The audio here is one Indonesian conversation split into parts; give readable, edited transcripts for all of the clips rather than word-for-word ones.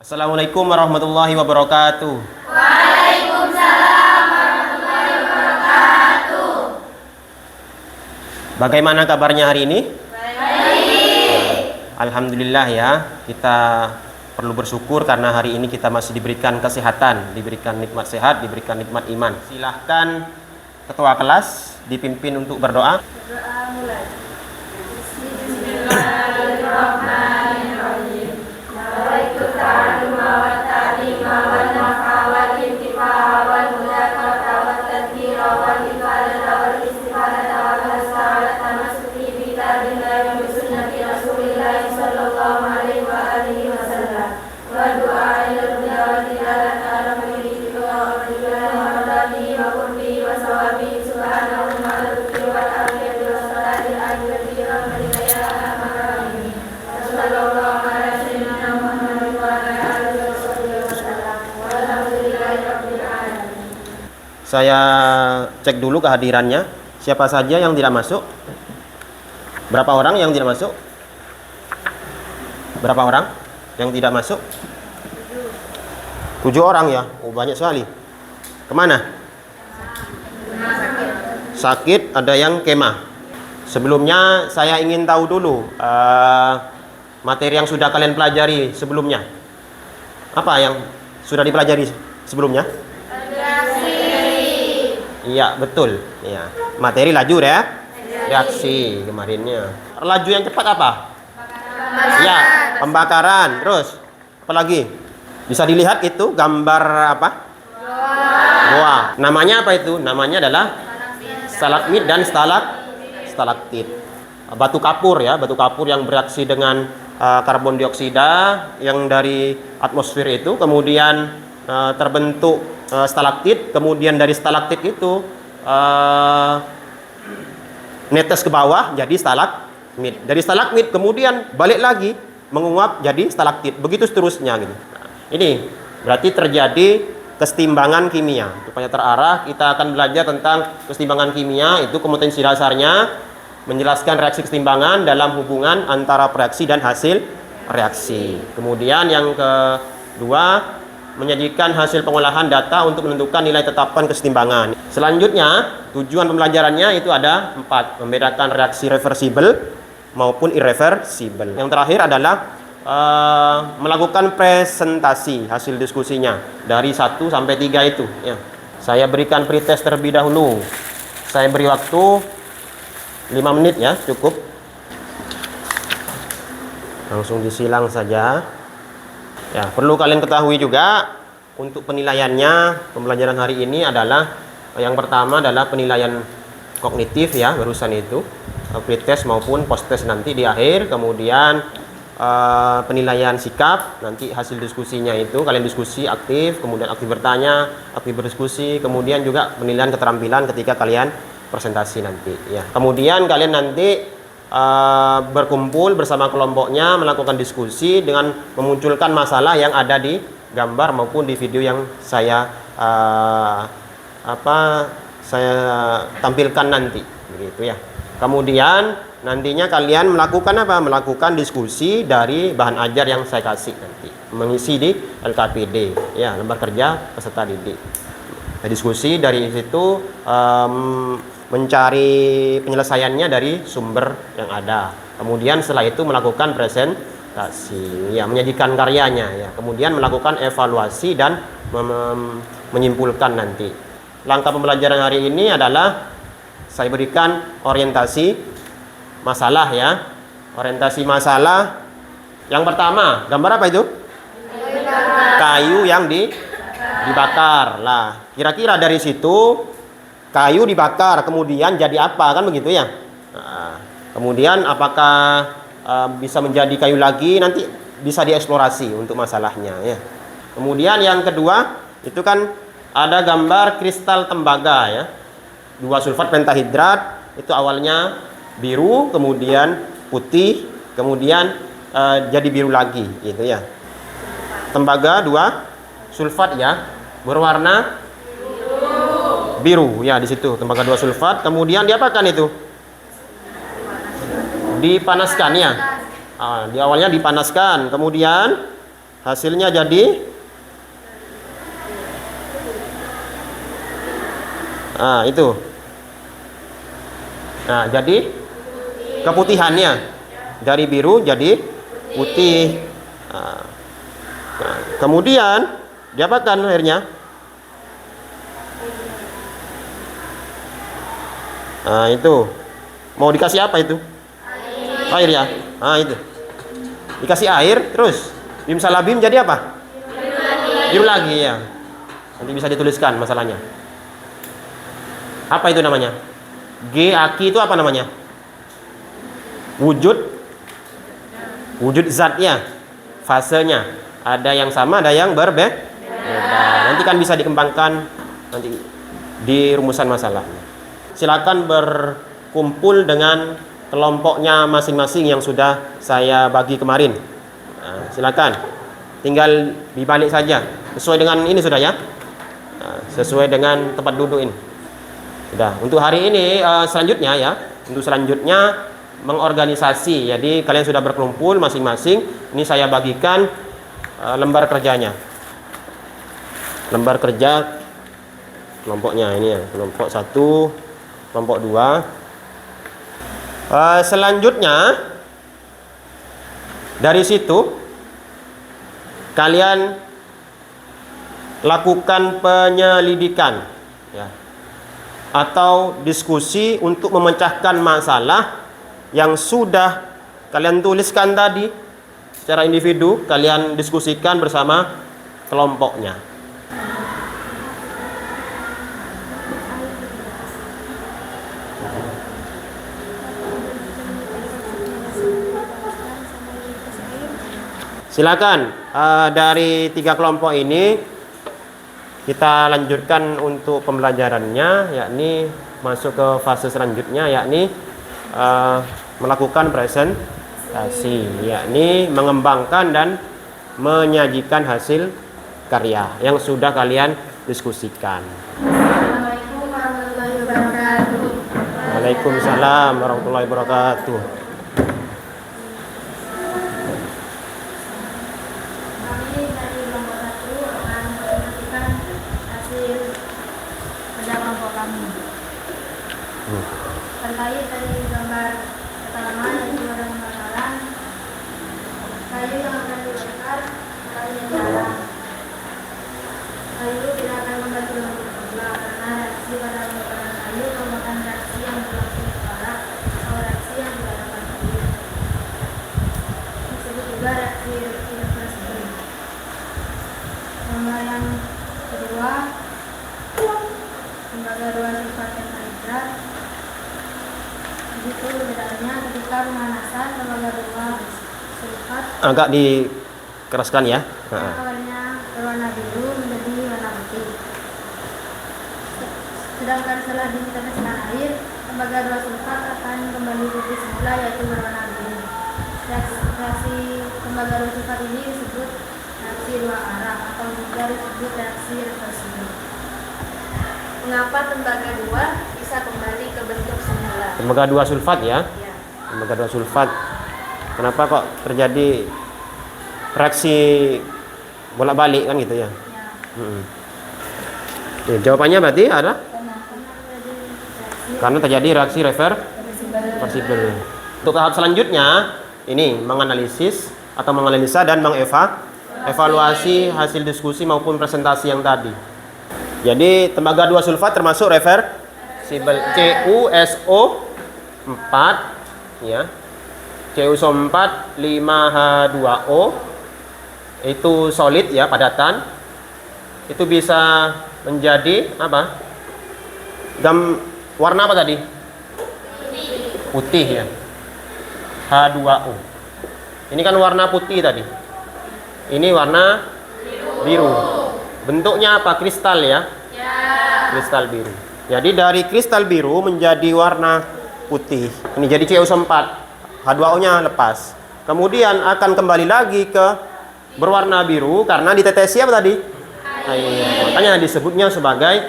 Assalamualaikum warahmatullahi wabarakatuh. Waalaikumsalam warahmatullahi wabarakatuh. Bagaimana kabarnya hari ini? Baik. Alhamdulillah ya, kita perlu bersyukur karena hari ini kita masih diberikan kesehatan, diberikan nikmat sehat, diberikan nikmat iman. Silahkan ketua kelas dipimpin untuk berdoa. Doa mulai. Bismillahirrahmanirrahim. Nawaitu ta'alluma wa ta'lima wa nafa'a wal intifa'a wal mudzakarata wat tadhkira wal ifadata wal istifadata wal hasanata tamassuki bi kitabillahi wa sunnati Rasulillah sallallahu alaihi wa alihi wasallam. Wa du'a ila huda wa tilalat ala muridi wa ridwan wa radhi wa qurbi wa sawabi subhanahu wa ta'ala wa ta'ala wa salati ala nabi rahmatika ya arhamar rahimin. Sallallahu ala sayyidina Muhammad wa ala alihi wa sahbihi wasallam. Walhamdulillahi rabbil alamin. Saya cek dulu kehadirannya. Siapa saja yang tidak masuk? Berapa orang yang tidak masuk? Berapa orang yang tidak masuk? 7 orang ya. Oh, banyak sekali. Kemana? Sakit, ada yang kemah. Sebelumnya saya ingin tahu dulu materi yang sudah kalian pelajari sebelumnya. Apa yang sudah dipelajari sebelumnya? Iya, betul. Ya. Materi laju ya. Reaksi kemarinnya. Laju yang cepat apa? Ya, pembakaran. Terus apa lagi? Bisa dilihat itu gambar apa? Goa. Namanya apa itu? Namanya adalah stalagmit dan stalaktit. Batu kapur ya, batu kapur yang bereaksi dengan karbon dioksida yang dari atmosfer itu, kemudian terbentuk stalaktit, kemudian dari stalaktit itu netes ke bawah jadi stalagmit. Dari stalagmit kemudian balik lagi menguap jadi stalaktit. Begitu seterusnya gitu. Ini berarti terjadi kesetimbangan kimia. Supaya terarah, kita akan belajar tentang kesetimbangan kimia, itu kompetensi dasarnya menjelaskan reaksi kesetimbangan dalam hubungan antara reaksi dan hasil reaksi. Kemudian yang kedua, menyajikan hasil pengolahan data untuk menentukan nilai tetapan kesetimbangan. Selanjutnya, tujuan pembelajarannya itu ada 4, membedakan reaksi reversibel maupun irreversibel. Yang terakhir adalah melakukan presentasi hasil diskusinya dari 1 sampai 3 itu ya. Saya berikan pretest terlebih dahulu. Saya beri waktu 5 menit ya, cukup. Langsung disilang saja. Ya, perlu kalian ketahui juga untuk penilaiannya pembelajaran hari ini adalah yang pertama adalah penilaian kognitif ya, barusan itu pretest maupun post-test nanti di akhir. Kemudian penilaian sikap, nanti hasil diskusinya itu kalian diskusi aktif, kemudian aktif bertanya, aktif berdiskusi, kemudian juga penilaian keterampilan ketika kalian presentasi nanti ya. Kemudian kalian nanti berkumpul bersama kelompoknya melakukan diskusi dengan memunculkan masalah yang ada di gambar maupun di video yang saya saya tampilkan nanti begitu ya. Kemudian nantinya kalian melakukan apa? Melakukan diskusi dari bahan ajar yang saya kasih nanti. Mengisi di LKPD, ya, lembar kerja peserta didik. Nah, diskusi dari situ mencari penyelesaiannya dari sumber yang ada. Kemudian setelah itu melakukan presentasi, ya, menyajikan karyanya, ya. Kemudian melakukan evaluasi dan menyimpulkan nanti. Langkah pembelajaran hari ini adalah saya berikan orientasi masalah ya. Orientasi masalah. Yang pertama, gambar apa itu? Kayu yang dibakar. Lah, kira-kira dari situ kayu dibakar, kemudian jadi apa kan begitu ya? Nah, kemudian apakah bisa menjadi kayu lagi, nanti bisa dieksplorasi untuk masalahnya ya. Kemudian yang kedua, itu kan ada gambar kristal tembaga ya. 2 sulfat pentahidrat, itu awalnya biru, kemudian putih, kemudian jadi biru lagi gitu ya. Tembaga 2 sulfat ya, berwarna biru ya, di situ tembaga 2 sulfat. Kemudian diapakan itu? Dipanaskan ya. Di awalnya dipanaskan, kemudian hasilnya jadi itu. Nah, jadi keputihannya dari biru jadi putih. Nah, kemudian diapakan akhirnya? Nah, itu. Mau dikasih apa itu? Air ya? Nah, itu. Dikasih air, terus bim salah bim jadi apa? Biru lagi ya. Nanti bisa dituliskan masalahnya. Apa itu namanya? G aki itu apa namanya? Wujud zatnya, fasenya. Ada yang sama, ada yang berbeda. Nanti kan bisa dikembangkan nanti di rumusan masalahnya. Silakan berkumpul dengan kelompoknya masing-masing yang sudah saya bagi kemarin. Nah, silakan. Tinggal dibalik saja. Sesuai dengan ini sudah ya. Nah, sesuai dengan tempat duduk ini. Sudah. Untuk hari ini selanjutnya ya. Untuk selanjutnya mengorganisasi. Jadi kalian sudah berkumpul masing-masing. Ini saya bagikan lembar kerjanya. Lembar kerja kelompoknya ini ya. Kelompok 1, kelompok 2. Selanjutnya dari situ kalian lakukan penyelidikan ya, atau diskusi untuk memecahkan masalah yang sudah kalian tuliskan tadi secara individu. Kalian diskusikan bersama kelompoknya. Silakan dari 3 kelompok ini kita lanjutkan untuk pembelajarannya, yakni masuk ke fase selanjutnya, yakni melakukan presentasi, yakni mengembangkan dan menyajikan hasil karya yang sudah kalian diskusikan. Assalamualaikum warahmatullahi wabarakatuh. Waalaikumsalam warahmatullahi wabarakatuh. Kami dari kelompok 1 akan mempresentasikan hasil kerja kelompok kami. Terkait dari gambar pertama yaitu ada pembakaran kayu yang akan dibakar, kayu yang nyala. Kayu tidak akan membantu untuk berubah karena reaksi pada pembakaran kayu merupakan reaksi yang berlangsung sekarang atau reaksi yang tidak dapat dihindari. Disebut juga reaksi irreversibel. Gambar yang kedua, tembaga 2 sulfat tetrahidrat. Begitu bedanya ketika pemanasan tembaga 2 sulfat Agak dikeraskan ya. yang awalnya berwarna biru menjadi warna putih. Sedangkan setelah diteteskan air, tembaga 2 sulfat akan kembali putih semula yaitu berwarna biru. Reaksi tembaga 2 sulfat ini disebut reaksi 2 arah atau juga disebut reaksi reversibel. Mengapa tembaga 2 bisa kembali ke bentuk semula? Tembaga 2 sulfat ya. Ya. Tembaga 2 sulfat. Kenapa kok terjadi reaksi bolak-balik kan gitu ya? Ya. Jawabannya berarti adalah Karena terjadi reaksi karena terjadi reversibel. Untuk tahap selanjutnya ini menganalisis atau menganalisa dan mengevaluasi hasil diskusi maupun presentasi yang tadi. Jadi tembaga 2 sulfat termasuk reversibel. CuSO4 ya. CuSO4 5H2O itu solid ya, padatan. Itu bisa menjadi apa? Warna apa tadi? Putih ya. H2O. Ini kan warna putih tadi. Ini warna biru. Bentuknya apa? Kristal ya? Kristal biru. Jadi dari kristal biru menjadi warna putih. Ini jadi CuSO4. H2O-nya lepas. Kemudian akan kembali lagi ke berwarna biru karena ditetesi apa tadi? Air. Makanya disebutnya sebagai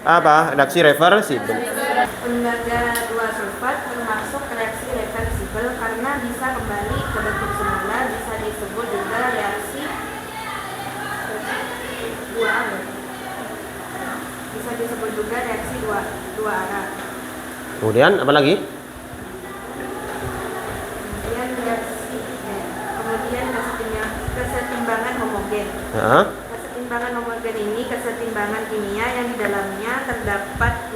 apa? Reaksi reversibel. tembaga 2 sulfat termasuk reaksi reversibel karena bisa kembali ke bentuk semula, bisa disebut juga reaksi bisa disebut juga reaksi dua arah. Kemudian apa lagi? Kemudian kesetimbangan homogen. Kesetimbangan homogen ini kesetimbangan kimia yang di dalamnya terdapat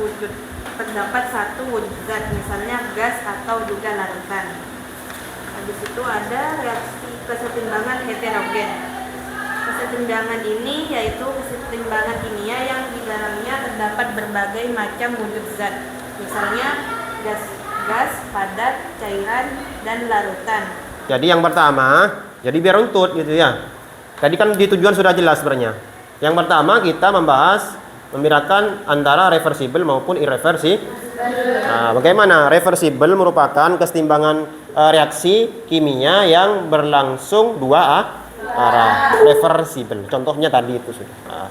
satu wujud zat, misalnya gas atau juga larutan. Habis itu ada reaksi kesetimbangan heterogen. Kesetimbangan ini yaitu kesetimbangan kimia yang di dalamnya terdapat berbagai macam wujud zat, misalnya gas, padat, cairan, dan larutan. Jadi yang pertama, jadi biar runtut gitu ya. Tadi kan di tujuan sudah jelas sebenarnya. Yang pertama kita membahas membedakan antara reversible maupun irreversible. Nah, bagaimana? Reversible merupakan kesetimbangan reaksi kimia yang berlangsung dua arah. Reversible. Contohnya tadi itu sudah. Nah,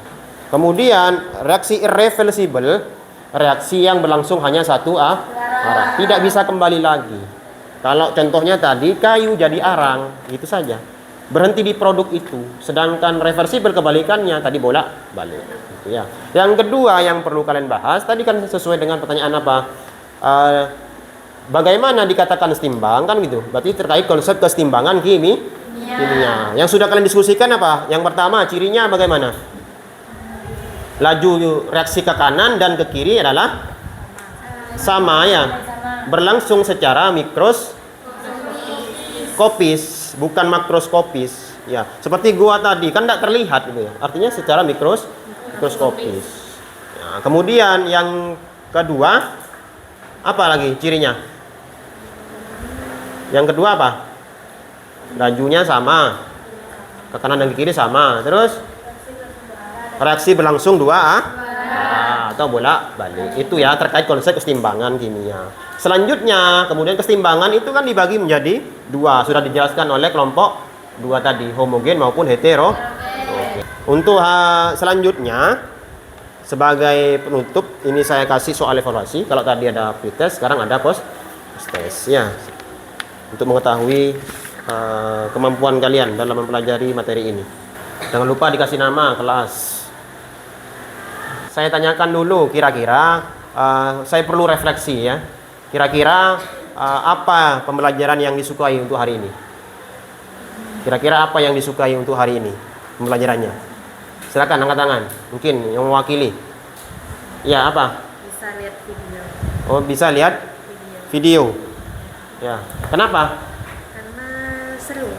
kemudian reaksi irreversible, reaksi yang berlangsung hanya satu arah, tidak bisa kembali lagi. Kalau contohnya tadi kayu jadi arang, itu saja. Berhenti di produk itu. Sedangkan reversible kebalikannya tadi bolak-balik. Gitu ya. Yang kedua yang perlu kalian bahas tadi kan sesuai dengan pertanyaan apa? Bagaimana dikatakan setimbang kan gitu. Berarti terkait konsep kesetimbangan kimia. Yang sudah kalian diskusikan apa? Yang pertama cirinya bagaimana? Laju reaksi ke kanan dan ke kiri adalah sama ya. Berlangsung secara mikroskopis, bukan makroskopis. Ya, seperti gua tadi kan tidak terlihat gitu ya. Artinya secara mikroskopis. Ya, kemudian yang kedua apa lagi cirinya? Yang kedua apa? Lajunya sama. Ke kanan dan ke kiri sama. Terus reaksi berlangsung dua atau bolak-balik. Itu ya terkait konsep kesetimbangan kimia. Selanjutnya, kemudian kesetimbangan itu kan dibagi menjadi dua. Sudah dijelaskan oleh kelompok dua tadi, homogen maupun hetero. Untuk selanjutnya, sebagai penutup, ini saya kasih soal evaluasi. Kalau tadi ada pretest, sekarang ada post test ya. Untuk mengetahui kemampuan kalian dalam mempelajari materi ini. Jangan lupa dikasih nama kelas. Saya tanyakan dulu, kira-kira saya perlu refleksi ya. Kira-kira apa pembelajaran yang disukai untuk hari ini? Kira-kira apa yang disukai untuk hari ini pembelajarannya? Silakan angkat tangan. Mungkin yang mewakili. Ya, apa? Bisa lihat video. Oh, bisa lihat video. Ya. Kenapa? Karena seru.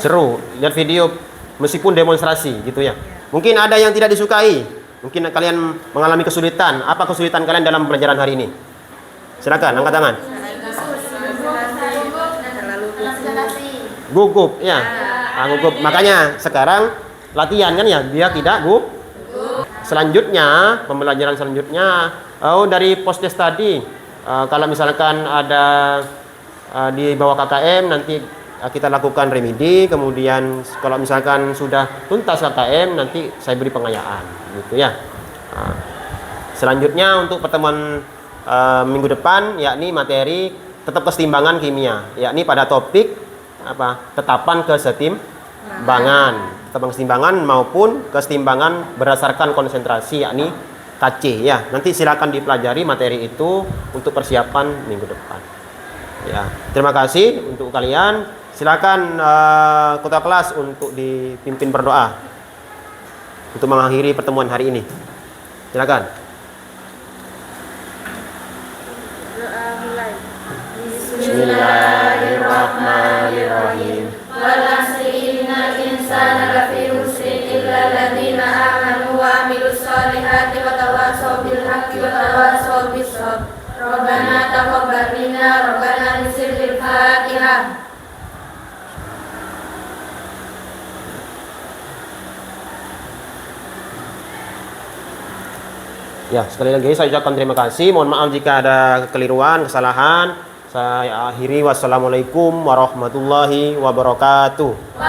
Seru. Lihat video meskipun demonstrasi gitu ya. Mungkin ada yang tidak disukai. Mungkin kalian mengalami kesulitan. Apa kesulitan kalian dalam pelajaran hari ini? Silakan angkat tangan. Gugup ya. Gugup. Makanya sekarang latihan kan ya biar tidak gugup. Selanjutnya, pembelajaran selanjutnya dari post test tadi. Kalau misalkan ada di bawah KKM nanti kita lakukan remedi, kemudian kalau misalkan sudah tuntas KKM nanti saya beri pengayaan gitu ya. Selanjutnya untuk pertemuan minggu depan yakni materi tetap kesetimbangan kimia, yakni pada topik apa? Tetapan kesetimbangan, kesetimbangan maupun kesetimbangan berdasarkan konsentrasi yakni KC ya. Nanti silakan dipelajari materi itu untuk persiapan minggu depan. Ya, terima kasih untuk kalian. Silakan ketua kelas untuk dipimpin berdoa untuk mengakhiri pertemuan hari ini. Silakan. Doa mulai. Bismillahirrahmanirrahim. Wal asri innal insana lafi khusrin illa alladziina aamanu wa 'amilus shalihati wa tawassaw bil haqqi wa tawassaw bis sabr. Rabbana taqabbal minna rabbana bisirril Fatihah. Ya, sekali lagi saya ucapkan terima kasih. Mohon maaf jika ada kekeliruan, kesalahan. Saya akhiri. Wassalamualaikum warahmatullahi wabarakatuh.